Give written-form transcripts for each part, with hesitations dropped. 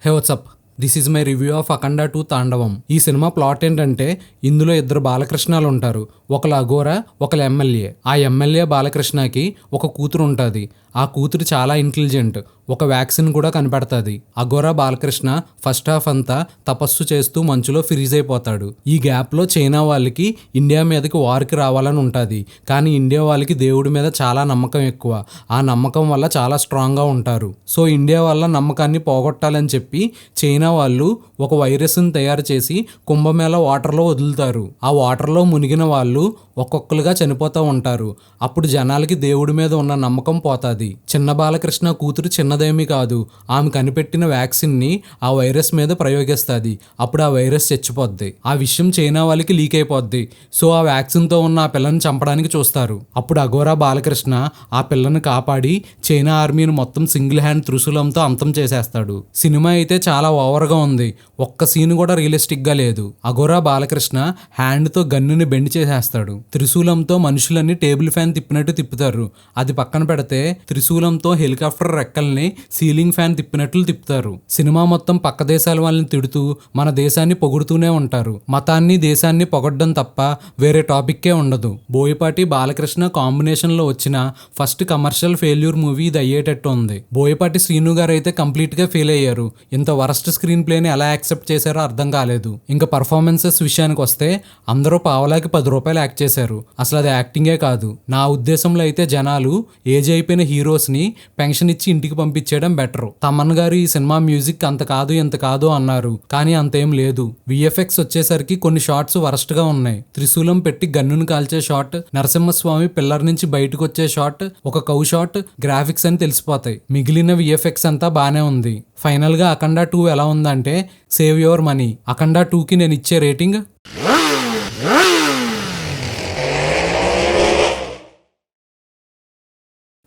Hey what's up, this is my review of Akhanda 2 Thandavam. ఈ cinema plot ఏంటంటే, ఇందులో ఇద్దరు బాలకృష్ణాలు ఉంటారు. ఒకరు అఘోరా, ఒకరు ఎమ్మెల్యే. ఆ ఎమ్మెల్యే బాలకృష్ణకి ఒక కూతురు ఉంటుంది. ఆ కూతురు చాలా ఇంటెలిజెంట్. ఒక వ్యాక్సిన్ కూడా కనిపెడుతుంది. అఘోరా బాలకృష్ణ ఫస్ట్ హాఫ్ అంతా తపస్సు చేస్తూ మంచులో ఫ్రీజ్ అయిపోతాడు. ఈ గ్యాప్లో చైనా వాళ్ళకి ఇండియా మీదకి వార్కి రావాలని ఉంటుంది. కానీ ఇండియా వాళ్ళకి దేవుడి మీద చాలా నమ్మకం ఎక్కువ. ఆ నమ్మకం వల్ల చాలా స్ట్రాంగ్గా ఉంటారు. సో ఇండియా వల్ల నమ్మకాన్ని పోగొట్టాలని చెప్పి చైనా వాళ్ళు ఒక వైరస్ని తయారు చేసి కుంభమేళ వాటర్లో వదులుతారు. ఆ వాటర్లో మునిగిన వాళ్ళు ఒక్కొక్కరుగా చనిపోతూ ఉంటారు. అప్పుడు జనాలకి దేవుడి మీద ఉన్న నమ్మకం పోతుంది. చిన్న బాలకృష్ణ కూతురు చిన్నదేమీ కాదు. ఆమె కనిపెట్టిన వ్యాక్సిన్ని ఆ వైరస్ మీద ప్రయోగిస్తుంది. అప్పుడు ఆ వైరస్ చచ్చిపోద్ది. ఆ విషయం చైనా వాళ్ళకి లీక్ అయిపోద్ది. సో ఆ వ్యాక్సిన్తో ఉన్న ఆ పిల్లని చంపడానికి చూస్తారు. అప్పుడు అఘోరా బాలకృష్ణ ఆ పిల్లని కాపాడి చైనా ఆర్మీని మొత్తం సింగిల్ హ్యాండ్ త్రిశూలంతో అంతం చేసేస్తాడు. సినిమా అయితే చాలా ఓవర్గా ఉంది. ఒక్క సీన్ కూడా రియలిస్టిక్గా లేదు. అఘోరా బాలకృష్ణ హ్యాండ్తో గన్నుని బెండ్ చేసేస్తాడు. త్రిశూలంతో మనుషులన్నీ టేబుల్ ఫ్యాన్ తిప్పినట్టు తిప్పుతారు. అది పక్కన పెడితే త్రిశూలంతో హెలికాప్టర్ రెక్కల్ని సీలింగ్ ఫ్యాన్ తిప్పినట్లు తిప్పుతారు. సినిమా మొత్తం పక్క దేశాల వాళ్ళని తిడుతూ మన దేశాన్ని పొగుడుతూనే ఉంటారు. మతాన్ని దేశాన్ని పొగడ్డం తప్ప వేరే టాపిక్కే ఉండదు. బోయపాటి బాలకృష్ణ కాంబినేషన్లో వచ్చిన ఫస్ట్ కమర్షియల్ ఫెయిల్యూర్ మూవీ ఇది అయ్యేటట్టు ఉంది. బోయపాటి శ్రీను గారు అయితే కంప్లీట్గా ఫెయిల్ అయ్యారు. ఇంత వరస్ట్ స్క్రీన్ ప్లేని ఎలా యాక్సెప్ట్ చేశారో అర్థం కాలేదు. ఇంకా పర్ఫార్మెన్సెస్ విషయానికి వస్తే అందరూ పావలాకి 10 రూపాయలు యాక్ట్ చేశారు. అసలు అది యాక్టింగే కాదు. నా ఉద్దేశంలో అయితే జనాలు ఏజ్ అయిపోయిన హీరోస్ని పెన్షన్ ఇచ్చి ఇంటికి పంపించేయడం బెటర్. తమన్ గారు ఈ సినిమా మ్యూజిక్ అంత కాదు ఇంత కాదు అన్నారు, కానీ అంతేం లేదు. విఎఫ్ఎక్స్ వచ్చేసరికి కొన్ని షాట్స్ వరస్ట్ గా ఉన్నాయి. త్రిశూలం పెట్టి గన్నును కాల్చే షాట్, నరసింహస్వామి పిల్లర్ నుంచి బయటకు వచ్చే షాట్, ఒక కౌ షాట్ గ్రాఫిక్స్ అని తెలిసిపోతాయి. మిగిలిన విఎఫ్ఎక్స్ అంతా బానే ఉంది. ఫైనల్ గా అఖండ 2 ఎలా ఉందంటే సేవ్ యువర్ మనీ. అఖండ 2కి నేను ఇచ్చే rating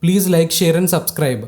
please like, share and subscribe.